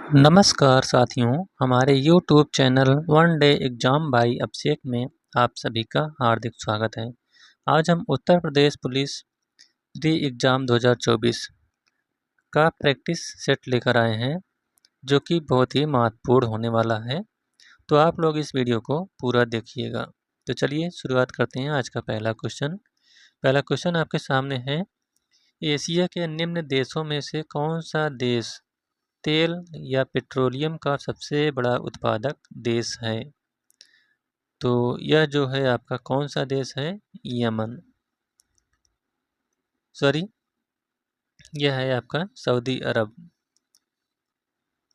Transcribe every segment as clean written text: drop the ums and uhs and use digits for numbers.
नमस्कार साथियों, हमारे YouTube channel one day exam by Abhishek में आप सभी का हार्दिक स्वागत है। आज हम उत्तर प्रदेश पुलिस री एग्ज़ाम 2024 का प्रैक्टिस सेट लेकर आए हैं, जो कि बहुत ही महत्वपूर्ण होने वाला है। तो आप लोग इस वीडियो को पूरा देखिएगा। तो चलिए शुरुआत करते हैं आज का पहला क्वेश्चन। पहला क्वेश्चन आपके सामने है, एशिया के निम्न देशों में से कौन सा देश तेल या पेट्रोलियम का सबसे बड़ा उत्पादक देश है? तो यह जो है आपका कौन सा देश है? यमन। सॉरी, यह है आपका सऊदी अरब।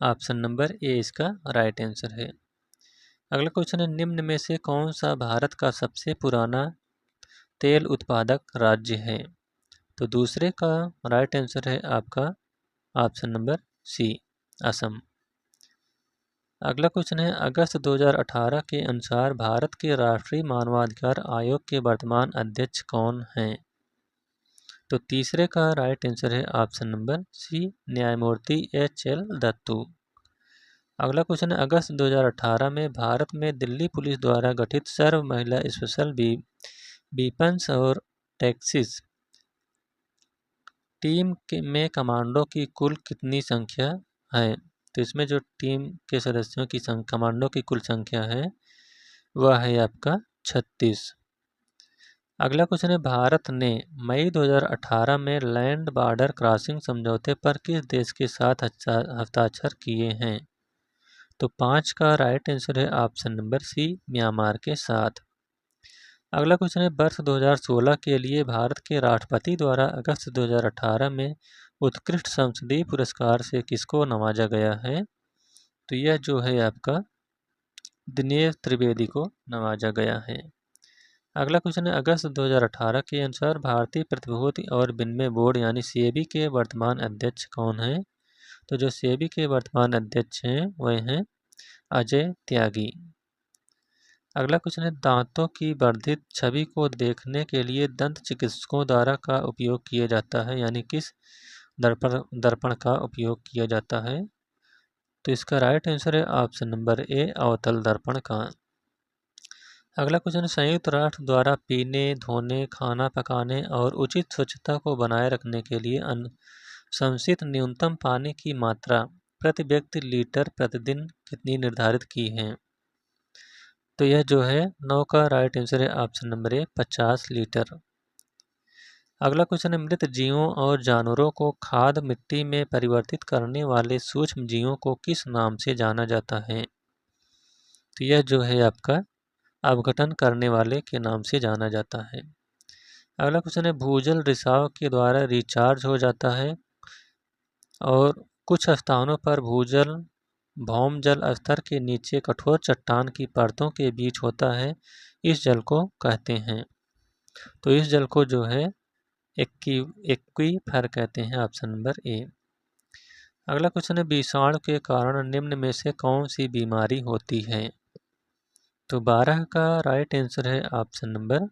ऑप्शन नंबर ए इसका राइट आंसर है। अगला क्वेश्चन है, निम्न में से कौन सा भारत का सबसे पुराना तेल उत्पादक राज्य है? तो दूसरे का राइट आंसर है आपका ऑप्शन नंबर सी, असम। अगला क्वेश्चन है, अगस्त 2018 के अनुसार भारत के राष्ट्रीय मानवाधिकार आयोग के वर्तमान अध्यक्ष कौन हैं? तो तीसरे का राइट आंसर है ऑप्शन नंबर सी, न्यायमूर्ति एच.एल. दत्तू। अगला क्वेश्चन है, अगस्त 2018 में भारत में दिल्ली पुलिस द्वारा गठित सर्व महिला स्पेशल वेपन्स और टैक्टिक्स टीम में कमांडो की कुल कितनी संख्या है? तो इसमें जो टीम के सदस्यों की कमांडो की कुल संख्या है वह है आपका 36। अगला क्वेश्चन है, भारत ने मई 2018 में लैंड बॉर्डर क्रॉसिंग समझौते पर किस देश के साथ हस्ताक्षर किए हैं? तो 5 का राइट आंसर है ऑप्शन नंबर सी, म्यांमार के साथ। अगला क्वेश्चन है, वर्ष 2016 के लिए भारत के राष्ट्रपति द्वारा अगस्त 2018 में उत्कृष्ट संसदीय पुरस्कार से किसको नवाजा गया है? तो यह जो है आपका दिनेश त्रिवेदी को नवाजा गया है। अगला क्वेश्चन है, अगस्त 2018 के अनुसार भारतीय प्रतिभूति और विनिमय बोर्ड यानी सेबी के वर्तमान अध्यक्ष कौन हैं? तो जो सेबी के वर्तमान अध्यक्ष हैं वह हैं अजय त्यागी। अगला क्वेश्चन है, दांतों की वर्धित छवि को देखने के लिए दंत चिकित्सकों द्वारा का उपयोग किया जाता है, यानी किस दर्पण का उपयोग किया जाता है? तो इसका राइट आंसर है ऑप्शन नंबर ए, अवतल दर्पण का। अगला क्वेश्चन, संयुक्त राष्ट्र द्वारा पीने, धोने, खाना पकाने और उचित स्वच्छता को बनाए रखने के लिए अनुशंसित न्यूनतम पानी की मात्रा प्रति व्यक्ति लीटर प्रतिदिन कितनी निर्धारित की है? तो यह जो है 9 का राइट आंसर है ऑप्शन नंबर ए, 50 लीटर। अगला क्वेश्चन है, मृत जीवों और जानवरों को खाद मिट्टी में परिवर्तित करने वाले सूक्ष्म जीवों को किस नाम से जाना जाता है? तो यह जो है आपका अपघटन करने वाले के नाम से जाना जाता है। अगला क्वेश्चन है, भूजल रिसाव के द्वारा रिचार्ज हो जाता है और कुछ स्थानों पर भूजल भौमजल स्तर के नीचे कठोर चट्टान की परतों के बीच होता है, इस जल को कहते हैं। तो इस जल को जो है एक्वीफर कहते हैं, ऑप्शन नंबर ए। अगला क्वेश्चन है, विषाणु के कारण निम्न में से कौन सी बीमारी होती है? तो 12 का राइट आंसर है ऑप्शन नंबर,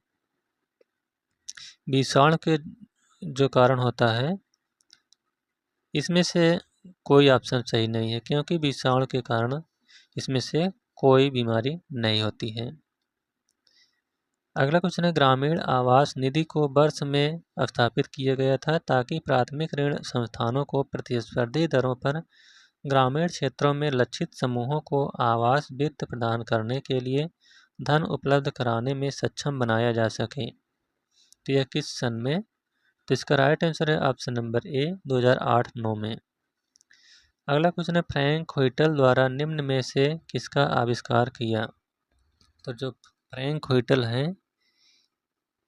विषाणु के जो कारण होता है इसमें से कोई ऑप्शन सही नहीं है, क्योंकि विषाणु के कारण इसमें से कोई बीमारी नहीं होती है। अगला क्वेश्चन है, ग्रामीण आवास निधि को वर्ष में स्थापित किया गया था ताकि प्राथमिक ऋण संस्थानों को प्रतिस्पर्धी दरों पर ग्रामीण क्षेत्रों में लक्षित समूहों को आवास वित्त प्रदान करने के लिए धन उपलब्ध कराने में सक्षम बनाया जा सके। तो यह किस सन में? तो इसका राइट आंसर है ऑप्शन नंबर ए, 2008-9 में। अगला क्वेश्चन है, फ्रैंक व्हिटल द्वारा निम्न में से किसका आविष्कार किया? तो जो फ्रैंक व्हिटल हैं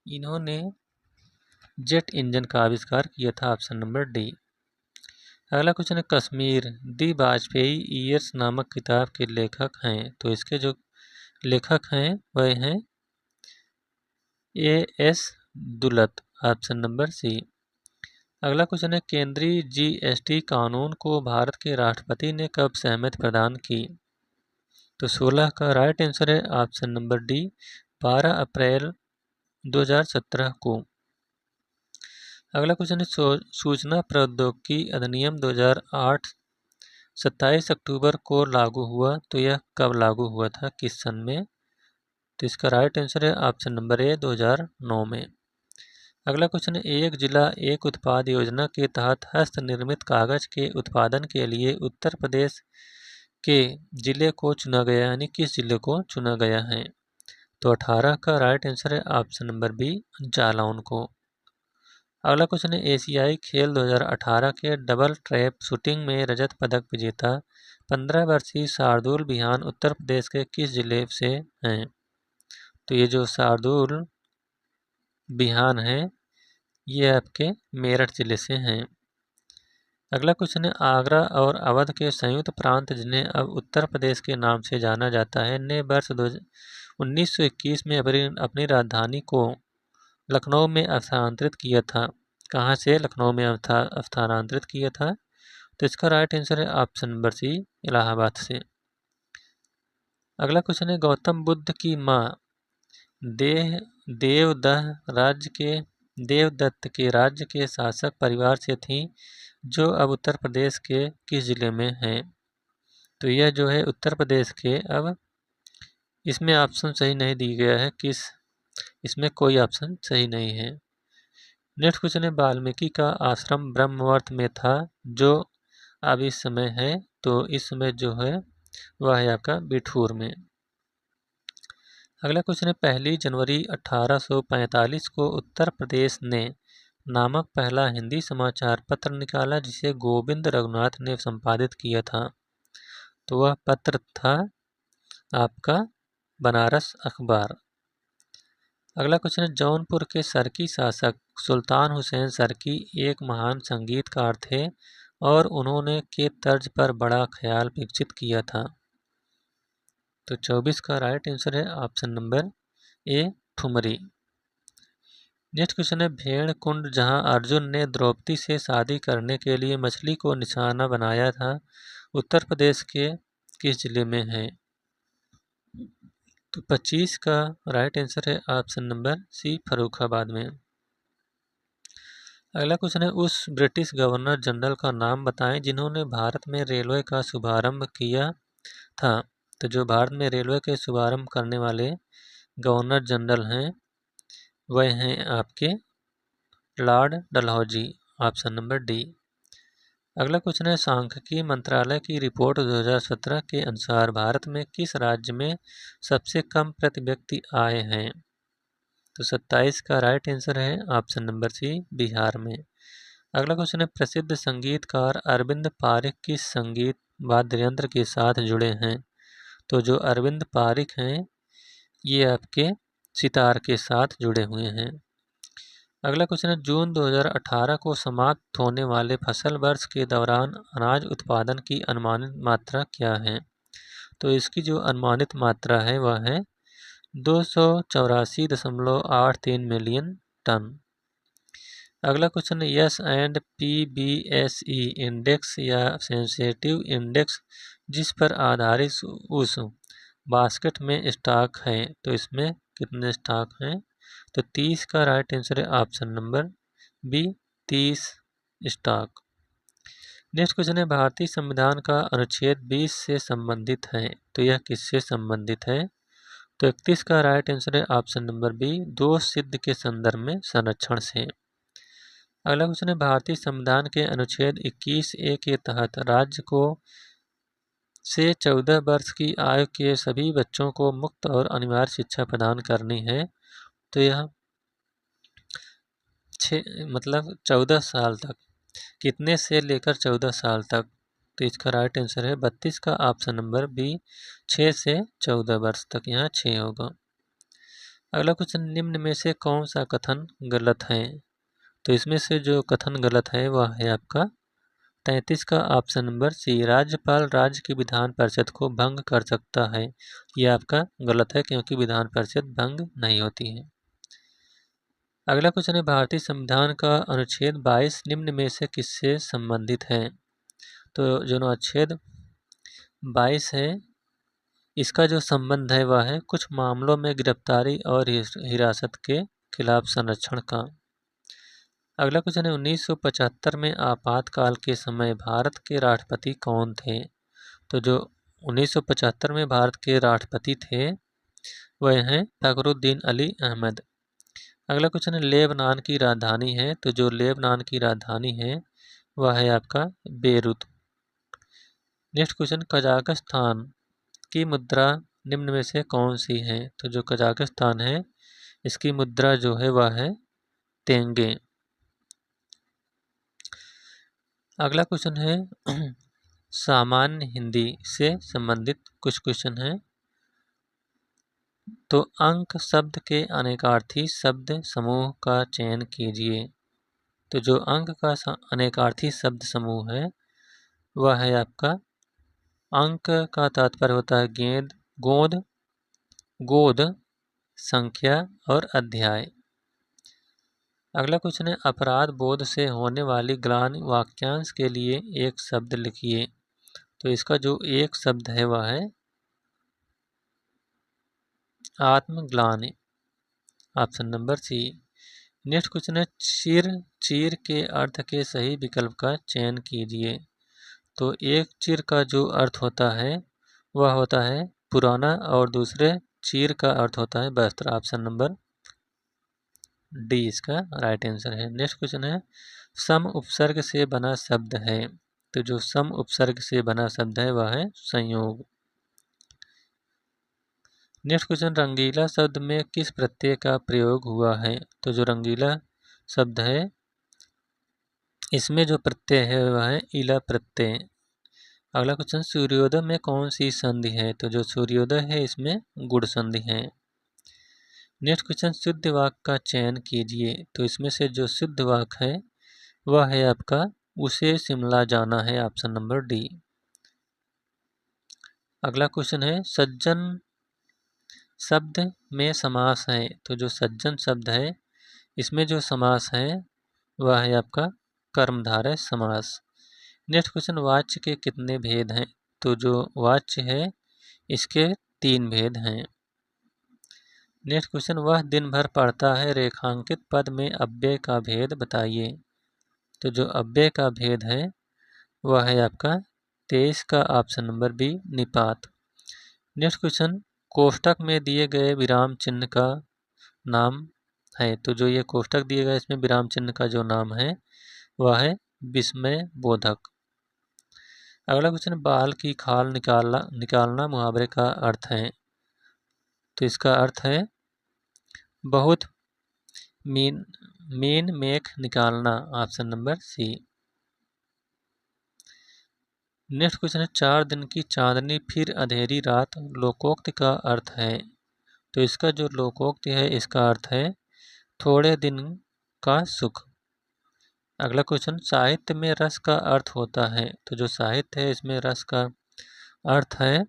इन्होंने जेट इंजन का आविष्कार किया था, ऑप्शन नंबर डी। अगला क्वेश्चन है, कश्मीर दी वाजपेयी ईयर्स नामक किताब के लेखक हैं? तो इसके जो लेखक हैं वह हैं A S. Dulat, option number C. अगला क्वेश्चन है, केंद्रीय जीएसटी कानून को भारत के राष्ट्रपति ने कब सहमति प्रदान की? तो 16 का राइट आंसर है ऑप्शन नंबर डी, 12 अप्रैल 2017 को। अगला क्वेश्चन है, सूचना प्रौद्योगिकी अधिनियम 2008 27 अक्टूबर को लागू हुआ, तो यह कब लागू हुआ था, किस सन में? तो इसका राइट आंसर है ऑप्शन नंबर ए 2009 में। अगला क्वेश्चन है, एक जिला एक उत्पाद योजना के तहत हस्त निर्मित कागज के उत्पादन के लिए उत्तर प्रदेश के जिले को चुना गया, यानी किस जिले को चुना गया है? तो 18 का राइट आंसर है ऑप्शन नंबर बी जालौन को। अगला क्वेश्चन है, एशियाई खेल 2018 के डबल ट्रैप शूटिंग में रजत पदक विजेता 15 वर्षीय शार्दुल बिहान उत्तर प्रदेश के किस जिले से हैं? तो ये जो शार्दुल बिहान है ये आपके मेरठ जिले से हैं। अगला क्वेश्चन है, आगरा और अवध के संयुक्त प्रांत जिन्हें अब उत्तर प्रदेश के नाम से जाना जाता है ने वर्ष 1921 में अपनी राजधानी को लखनऊ में स्थानांतरित किया था। कहाँ से लखनऊ में स्थानांतरित किया था? तो इसका राइट आंसर है ऑप्शन नंबर सी इलाहाबाद से। अगला क्वेश्चन है, गौतम बुद्ध की माँ देवदत्त के राज्य के शासक परिवार से थी, जो अब उत्तर प्रदेश के किस जिले में है? तो यह जो है उत्तर प्रदेश के, अब इसमें ऑप्शन सही नहीं दी गया है, इसमें कोई ऑप्शन सही नहीं है। नेक्स्ट क्वेश्चन है, वाल्मीकि का आश्रम ब्रह्मवर्त में था, जो अब इस समय है, तो इस समय जो है वह है आपका बिठूर में। अगला क्वेश्चन है, 1 जनवरी 1845 को उत्तर प्रदेश ने नामक पहला हिंदी समाचार पत्र निकाला, जिसे गोविंद रघुनाथ ने संपादित किया था। तो वह पत्र था आपका बनारस अखबार। अगला क्वेश्चन है, जौनपुर के सरकी शासक सुल्तान हुसैन सरकी एक महान संगीतकार थे और उन्होंने के तर्ज पर बड़ा ख्याल विकसित किया था। तो 24 का राइट आंसर है ऑप्शन नंबर ए ठुमरी। नेक्स्ट क्वेश्चन है, भेड़ कुंड जहां अर्जुन ने द्रौपदी से शादी करने के लिए मछली को निशाना बनाया था, उत्तर प्रदेश के किस जिले में है? तो 25 का राइट आंसर है ऑप्शन नंबर सी फर्रुखाबाद में। अगला क्वेश्चन है, उस ब्रिटिश गवर्नर जनरल का नाम बताएं जिन्होंने भारत में रेलवे का शुभारंभ किया था। तो जो भारत में रेलवे के शुभारंभ करने वाले गवर्नर जनरल हैं वह हैं आपके Lord Dalhousie, option number D. अगला क्वेश्चन है, सांख्यिकी मंत्रालय की रिपोर्ट 2017 के अनुसार भारत में किस राज्य में सबसे कम प्रति व्यक्ति आय हैं? तो 27 का राइट आंसर है ऑप्शन नंबर सी बिहार में। अगला क्वेश्चन है, प्रसिद्ध संगीतकार अरविंद पारिक किस संगीत वाद्य यंत्र के साथ जुड़े हैं? तो जो अरविंद पारिक हैं ये आपके सितार के साथ जुड़े हुए हैं। अगला क्वेश्चन है, जून 2018 को समाप्त होने वाले फसल वर्ष के दौरान अनाज उत्पादन की अनुमानित मात्रा क्या है? तो इसकी जो अनुमानित मात्रा है वह है 284.83 मिलियन टन। अगला क्वेश्चन है, यस एंड PBSE इंडेक्स या सेंसिटिव इंडेक्स जिस पर आधारित उस बास्केट में स्टॉक है, तो इसमें कितने स्टॉक हैं? तो 30 का राइट आंसर है option number B 30 stock. Next question है, भारतीय संविधान का अनुच्छेद 20 से संबंधित है, तो यह किससे संबंधित है? तो 31 का राइट आंसर है ऑप्शन नंबर बी दोष सिद्ध के संदर्भ में संरक्षण से। अगला क्वेश्चन है, भारतीय संविधान के अनुच्छेद 21A के तहत राज्य को से 14 वर्ष की आयु के सभी बच्चों को मुफ्त और अनिवार्य शिक्षा प्रदान करनी है। तो यह 14 साल तक, कितने से लेकर 14 साल तक? तो इसका राइट आंसर है 32 का ऑप्शन नंबर बी 6 से 14 वर्ष तक, यहाँ 6 होगा। अगला क्वेश्चन, निम्न में से कौन सा कथन गलत है? तो इसमें से जो कथन गलत है वह है आपका 33 का ऑप्शन नंबर सी, राज्यपाल राज्य की विधान परिषद को भंग कर सकता है। यह आपका गलत है क्योंकि विधान परिषद भंग नहीं होती है। अगला क्वेश्चन है, भारतीय संविधान का अनुच्छेद 22 निम्न में से किससे संबंधित है? तो जो अनुच्छेद 22 है इसका जो संबंध है वह है कुछ मामलों में गिरफ्तारी और हिरासत के खिलाफ संरक्षण का। अगला क्वेश्चन है 1975 में आपातकाल के समय भारत के राष्ट्रपति कौन थे? तो जो 1975 में भारत के राष्ट्रपति थे वह हैं फखरुद्दीन अली अहमद। अगला क्वेश्चन है लेबनान की राजधानी है, तो जो लेबनान की राजधानी है वह है आपका बेरूत। नेक्स्ट क्वेश्चन कजाकिस्तान की मुद्रा निम्न में से कौन सी है? तो जो कजाकिस्तान है इसकी मुद्रा जो है वह है तेंगे। अगला क्वेश्चन है सामान्य हिंदी से संबंधित कुछ क्वेश्चन है। तो अंक शब्द के अनेकार्थी शब्द समूह का चयन कीजिए। तो जो अंक का अनेकार्थी शब्द समूह है वह है आपका अंक का तात्पर्य होता है गेंद, गोद, गोद, संख्या और अध्याय। अगला क्वेश्चन है अपराध बोध से होने वाली ग्लानि वाक्यांश के लिए एक शब्द लिखिए। तो इसका जो एक शब्द है वह है आत्मग्लानि, option number C. Next question है चिर, चीर के अर्थ के सही विकल्प का चयन कीजिए। तो एक चिर का जो अर्थ होता है वह होता है पुराना और दूसरे चीर का अर्थ होता है वस्त्र, ऑप्शन नंबर डी इसका राइट आंसर है। नेक्स्ट क्वेश्चन है सम उपसर्ग से बना शब्द है। तो जो सम उपसर्ग से बना शब्द है वह है संयोग। नेक्स्ट क्वेश्चन रंगीला शब्द में किस प्रत्यय का प्रयोग हुआ है? तो जो रंगीला शब्द है इसमें जो प्रत्यय है वह है इला प्रत्यय। अगला क्वेश्चन सूर्योदय में कौन सी संधि है? तो जो सूर्योदय है इसमें गुण संधि है। नेक्स्ट क्वेश्चन शुद्ध वाक्य का चयन कीजिए। तो इसमें से जो शुद्ध वाक्य है वह है आपका उसे शिमला जाना है, ऑप्शन नंबर डी। अगला क्वेश्चन है सज्जन शब्द में समास है। तो जो सज्जन शब्द है इसमें जो समास है वह है आपका कर्मधारय समास। नेक्स्ट क्वेश्चन वाच्य के कितने भेद हैं? तो जो वाच्य है इसके 3 भेद हैं। नेक्स्ट क्वेश्चन वह दिन भर पढ़ता है रेखांकित पद में अव्यय का भेद बताइए। तो जो अव्यय का भेद है वह है आपका 23 का ऑप्शन नंबर बी निपात। नेक्स्ट क्वेश्चन कोष्टक में दिए गए विराम चिन्ह का नाम है। तो जो ये कोष्टक दिए गए इसमें विराम चिन्ह का जो नाम है वह है विस्मय बोधक। अगला क्वेश्चन बाल की खाल निकालना मुहावरे का अर्थ है। तो इसका अर्थ है बहुत मीन मेख निकालना, option number C. Next question है 4 दिन की चांदनी फिर अंधेरी रात लोकोक्ति का अर्थ है। तो इसका जो लोकोक्ति है इसका अर्थ है थोड़े दिन का सुख। अगला क्वेश्चन साहित्य में रस का अर्थ होता है। तो जो साहित्य है इसमें रस का अर्थ है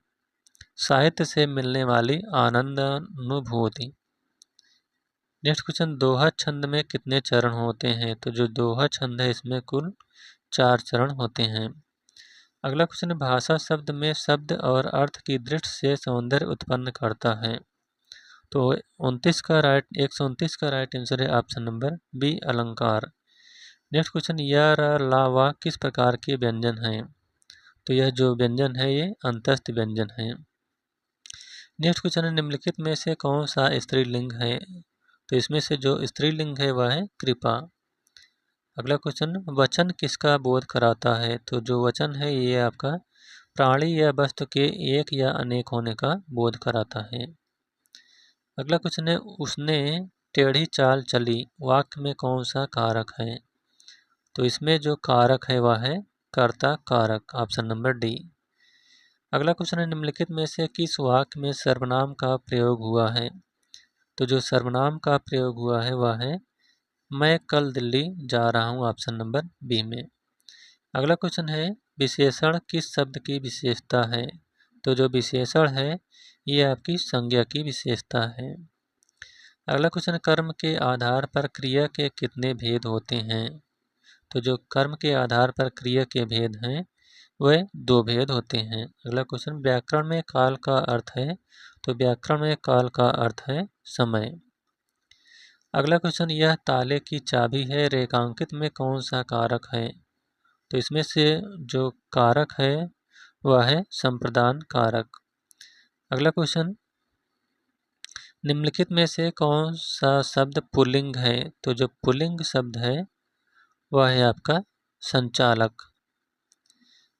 साहित्य से मिलने वाली आनंद अनुभूति। नेक्स्ट क्वेश्चन दोहा छंद में कितने चरण होते हैं? तो जो दोहा छंद है इसमें कुल 4 चरण होते हैं। अगला क्वेश्चन भाषा शब्द में शब्द और अर्थ की दृष्टि से सौंदर्य उत्पन्न करता है। तो 129 का राइट आंसर है ऑप्शन नंबर बी अलंकार। नेक्स्ट क्वेश्चन य र ला वा किस प्रकार के व्यंजन हैं? तो यह जो व्यंजन है ये अंतस्थ व्यंजन है। नेक्स्ट क्वेश्चन है निम्नलिखित में से कौन सा स्त्रीलिंग है? तो इसमें से जो स्त्रीलिंग है वह है कृपा। अगला क्वेश्चन वचन किसका बोध कराता है? तो जो वचन है ये आपका प्राणी या वस्तु के एक या अनेक होने का बोध कराता है। अगला क्वेश्चन है उसने टेढ़ी चाल चली वाक्य में कौन सा कारक है? तो इसमें जो कारक है वह है कर्ता कारक, ऑप्शन नंबर डी। अगला क्वेश्चन है निम्नलिखित में से किस वाक्य में सर्वनाम का प्रयोग हुआ है? तो जो सर्वनाम का प्रयोग हुआ है वह है मैं कल दिल्ली जा रहा हूँ, ऑप्शन नंबर बी में। अगला क्वेश्चन है विशेषण किस शब्द की विशेषता है? तो जो विशेषण है ये आपकी संज्ञा की विशेषता है। अगला क्वेश्चन कर्म के आधार पर क्रिया के कितने भेद होते हैं? तो जो कर्म के आधार पर क्रिया के भेद हैं वह 2 भेद होते हैं। अगला क्वेश्चन व्याकरण में काल का अर्थ है। तो व्याकरण में काल का अर्थ है समय। अगला क्वेश्चन, यह ताले की चाबी है, रेखांकित में कौन सा कारक है? तो इसमें से जो कारक है वह है संप्रदान कारक। अगला क्वेश्चन, निम्नलिखित में से कौन सा शब्द पुल्लिंग है? तो जो पुल्लिंग शब्द है वह है आपका संचालक।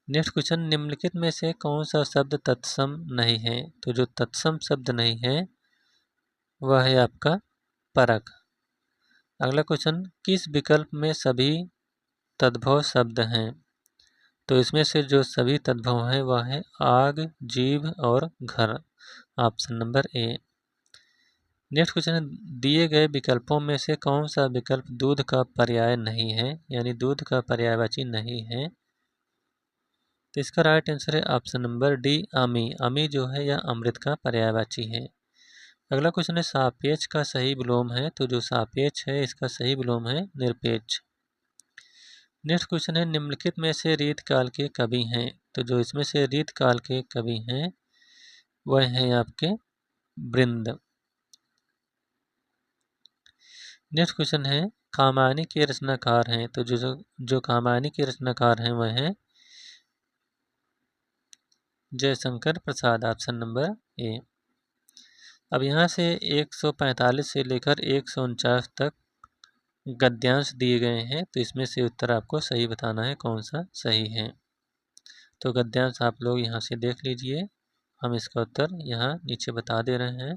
नेक्स्ट क्वेश्चन, निम्नलिखित में से कौन सा शब्द तत्सम नहीं है? तो जो तत्सम शब्द नहीं है वह है आपका परक। अगला क्वेश्चन, किस विकल्प में सभी तद्भव शब्द हैं? तो इसमें से जो सभी तद्भव हैं वह है आग, जीभ और घर। ऑप्शन नंबर ए। नेक्स्ट क्वेश्चन, दिए गए विकल्पों में से कौन सा विकल्प दूध का पर्याय नहीं है, यानी दूध का पर्यायवाची नहीं है? तो इसका राइट आंसर है ऑप्शन नंबर डी, अमी। अमी जो है यह अमृत का पर्यायवाची है। अगला क्वेश्चन है, सापेक्ष का सही विलोम है? तो जो सापेक्ष है इसका सही विलोम है निरपेक्ष। नेक्स्ट क्वेश्चन है, निम्नलिखित में से रीतकाल के कवि हैं? तो जो इसमें से रीतकाल के कवि हैं वह हैं आपके वृंद। नेक्स्ट क्वेश्चन है, कामायनी के रचनाकार हैं? तो जो कामायनी के रचनाकार हैं वह हैं Jaishankar Prasad. Option number A. अब यहाँ से 145 से लेकर 149 तक गद्यांश दिए गए हैं, तो इसमें से उत्तर आपको सही बताना है कौन सा सही है। तो गद्यांश आप लोग यहाँ से देख लीजिए, हम इसका उत्तर यहाँ नीचे बता दे रहे हैं।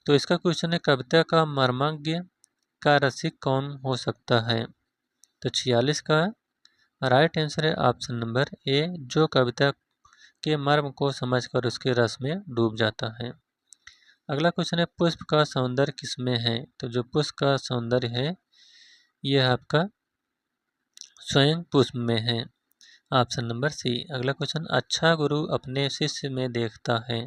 तो इसका क्वेश्चन है, कविता का मर्मज्ञ का रसिक कौन हो सकता है? तो 46 का राइट आंसर है ऑप्शन नंबर ए, जो कविता के मर्म को समझकर उसके रस में डूब जाता है। अगला क्वेश्चन है, पुष्प का सौंदर्य किसमें है? तो जो पुष्प का सौंदर्य है यह आपका स्वयं पुष्प में है। Option number C. अगला क्वेश्चन, अच्छा गुरु अपने शिष्य में देखता है?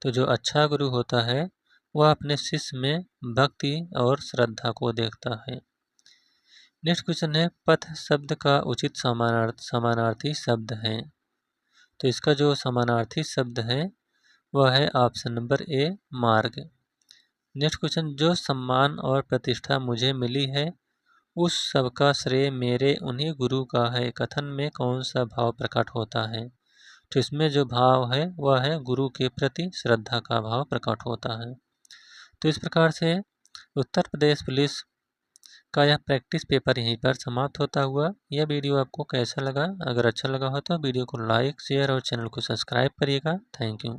तो जो अच्छा गुरु होता है वह अपने शिष्य में भक्ति और श्रद्धा को देखता है। नेक्स्ट क्वेश्चन है, पथ शब्द का उचित समानार्थी शब्द है? तो इसका जो समानार्थी शब्द है वह है ऑप्शन नंबर ए, मार्ग। नेक्स्ट क्वेश्चन, जो सम्मान और प्रतिष्ठा मुझे मिली है उस सब का श्रेय मेरे उन्हीं गुरु का है, कथन में कौन सा भाव प्रकट होता है? तो इसमें जो भाव है वह है गुरु के प्रति श्रद्धा का भाव प्रकट होता है। तो इस प्रकार से उत्तर प्रदेश पुलिस का यह प्रैक्टिस पेपर यहीं पर समाप्त होता हुआ। यह वीडियो आपको कैसा लगा? अगर अच्छा लगा हो तो वीडियो को लाइक, शेयर और चैनल को सब्सक्राइब करिएगा। Thank you.